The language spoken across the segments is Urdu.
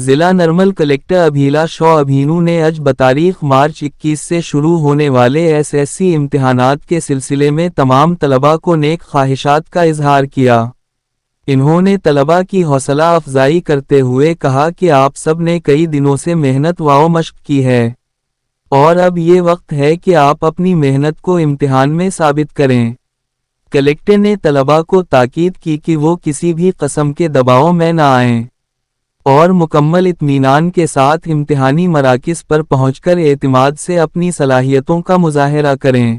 ضلع نرمل کلکٹر ابھیلاش ابھینو نے آج بتاریخ مارچ 21 سے شروع ہونے والے ایس ایس سی امتحانات کے سلسلے میں تمام طلباء کو نیک خواہشات کا اظہار کیا۔ انہوں نے طلباء کی حوصلہ افزائی کرتے ہوئے کہا کہ آپ سب نے کئی دنوں سے محنت و مشق کی ہے اور اب یہ وقت ہے کہ آپ اپنی محنت کو امتحان میں ثابت کریں۔ کلکٹر نے طلباء کو تاکید کی کہ وہ کسی بھی قسم کے دباؤ میں نہ آئیں اور مکمل اطمینان کے ساتھ امتحانی مراکز پر پہنچ کر اعتماد سے اپنی صلاحیتوں کا مظاہرہ کریں۔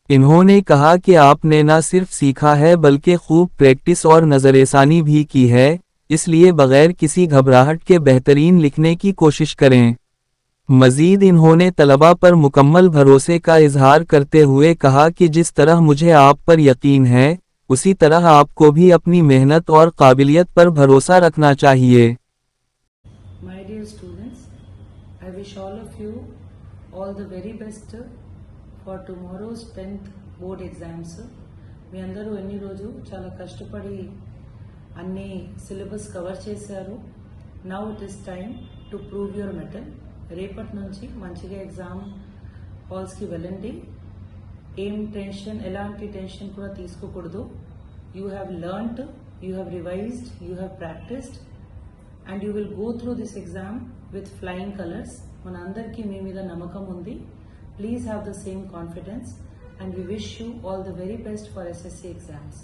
انہوں نے کہا کہ آپ نے نہ صرف سیکھا ہے بلکہ خوب پریکٹس اور نظر ثانی بھی کی ہے، اس لیے بغیر کسی گھبراہٹ کے بہترین لکھنے کی کوشش کریں۔ مزید انہوں نے طلباء پر مکمل بھروسے کا اظہار کرتے ہوئے کہا کہ جس طرح مجھے آپ پر یقین ہے، اسی طرح آپ کو بھی اپنی محنت اور قابلیت پر بھروسہ رکھنا چاہیے۔ My dear students, I wish all of you all the very best for tomorrow's 10th board exams. మీ అందరూ ఎన్ని రోజు చాలా కష్టపడి అన్ని సిలబస్ కవర్ చేశారు. Now it is time to prove your mettle. రేపటి నుంచి మంచిగా ఎగ్జామ్ హాల్స్కి వెళ్ళండి. ఏం టెన్షన్, ఎలాంటి టెన్షన్ కూడా తీసుకోకూడదు. You have learnt, you have revised, you have practiced. And you will go through this exam with flying colors. మన అందరికీ మీ మీద నమ్మకం ఉంది. Please have the same confidence and we wish you all the very best for SSC exams.